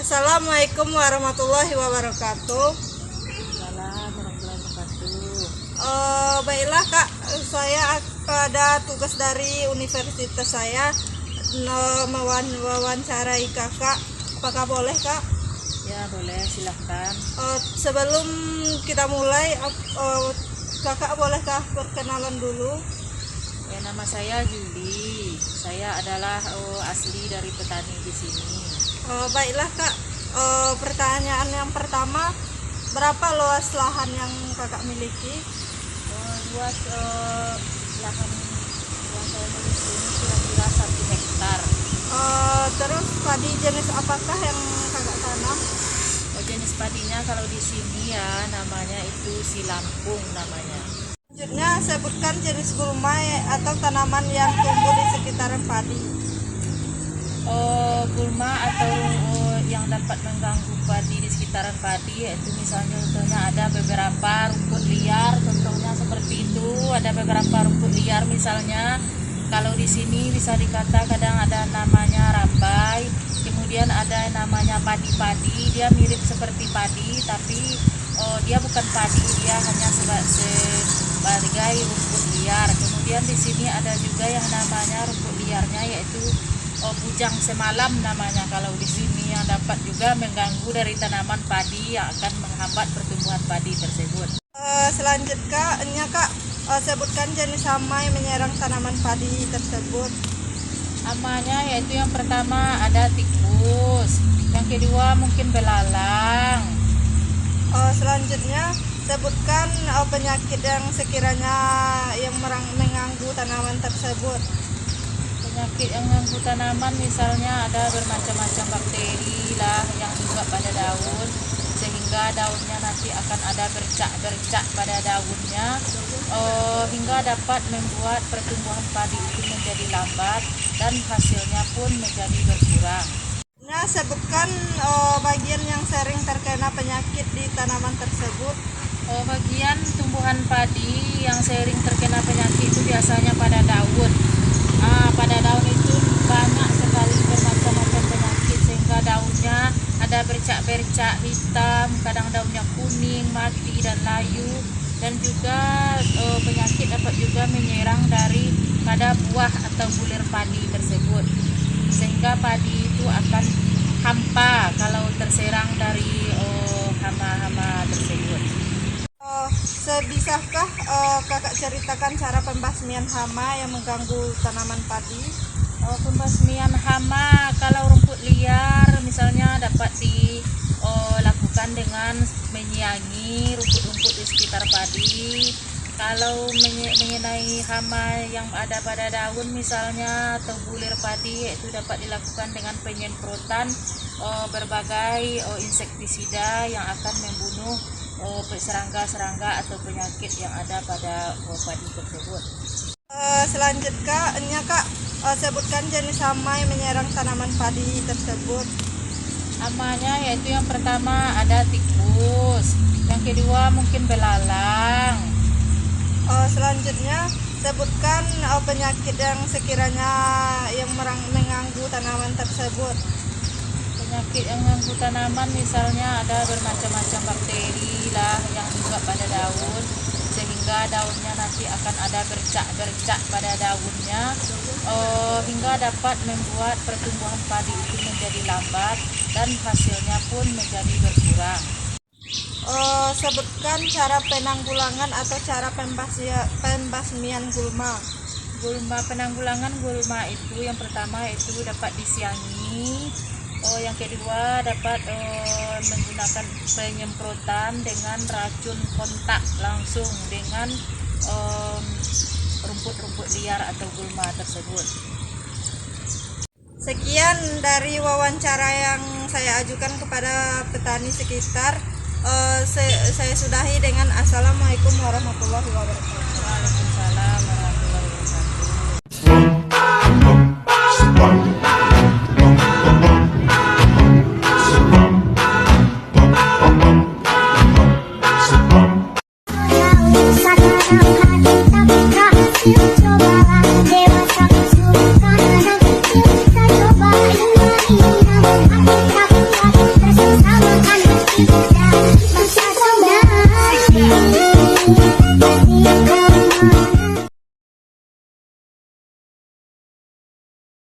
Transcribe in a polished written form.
Assalamualaikum warahmatullahi wabarakatuh. Waalaikumsalam warahmatullahi wabarakatuh. Baiklah Kak, saya ada tugas dari universitas saya mewawancarai Kakak. Apakah boleh Kak? Ya boleh, silahkan. Sebelum kita mulai, Kakak bolehkah perkenalan dulu? Ya, nama saya Juli. Saya adalah asli dari petani di sini. Baiklah Kak, pertanyaan yang pertama, berapa luas lahan yang Kakak miliki? Luas lahan yang saya miliki ini kira-kira 1 hektar. Terus padi jenis apakah yang Kakak tanam? Jenis padinya kalau di sini ya namanya itu silampung namanya. Selanjutnya sebutkan jenis gulma atau tanaman yang tumbuh di sekitaran padi. Gulma atau yang dapat mengganggu padi di sekitaran padi yaitu misalnya contohnya ada beberapa rumput liar, contohnya seperti itu, ada beberapa rumput liar misalnya. Kalau di sini bisa dikata kadang ada namanya rambai, kemudian ada namanya padi-padi, dia mirip seperti padi tapi dia bukan padi, dia hanya sebagai rumput liar. Kemudian di sini ada juga yang namanya rumput liarnya yaitu bujang semalam namanya. Kalau di sini yang dapat juga mengganggu dari tanaman padi yang akan menghambat pertumbuhan padi tersebut. Selanjutnya Kak, sebutkan jenis hama yang menyerang tanaman padi tersebut. Hamanya yaitu yang pertama ada tikus, yang kedua mungkin belalang. Selanjutnya sebutkan penyakit yang sekiranya yang mengganggu tanaman tersebut. Penyakit yang mengganggu tanaman misalnya ada bermacam-macam bakteri lah yang juga pada daun, sehingga daunnya nanti akan ada bercak-bercak pada daunnya, hingga dapat membuat pertumbuhan padi itu menjadi lambat dan hasilnya pun menjadi berkurang. Nah, sebutkan bagian yang sering terkena penyakit di tanaman tersebut. Bagian tumbuhan padi yang sering terkena penyakit itu biasanya pada daun. Pada daun itu banyak sekali bermacam-macam penyakit sehingga daunnya ada bercak-bercak hitam, kadang daunnya kuning, mati dan layu, dan juga penyakit dapat juga menyerang dari pada buah atau bulir padi tersebut, sehingga padi itu akan hampa kalau terserang dari hama-hama tersebut. Bisakah Kakak ceritakan cara pembasmian hama yang mengganggu tanaman padi? Pembasmian hama kalau rumput liar misalnya dapat dilakukan dengan menyiangi rumput-rumput di sekitar padi. Kalau mengenai hama yang ada pada daun misalnya atau bulir padi, itu dapat dilakukan dengan penyemprotan berbagai insektisida yang akan membunuh serangga-serangga atau penyakit yang ada pada padi tersebut. Selanjutnya Kak, sebutkan jenis hama yang menyerang tanaman padi tersebut. Hamanya yaitu yang pertama ada tikus, yang kedua mungkin belalang. Selanjutnya sebutkan penyakit yang sekiranya yang mengganggu tanaman tersebut. Penyakit yang mengganggu tanaman misalnya ada bermacam-macam bakteri lah yang juga pada daun, sehingga daunnya nanti akan ada bercak-bercak pada daunnya, hingga dapat membuat pertumbuhan padi itu menjadi lambat dan hasilnya pun menjadi berkurang. Sebutkan cara penanggulangan atau cara pembasmian gulma. Penanggulangan gulma itu yang pertama itu dapat disiangi, yang kedua dapat menggunakan penyemprotan dengan racun kontak langsung dengan rumput-rumput liar atau gulma tersebut. Sekian dari wawancara yang saya ajukan kepada petani sekitar. Saya sudahi dengan Assalamualaikum warahmatullahi wabarakatuh. Waalaikumsalam warahmatullahi Coba ada.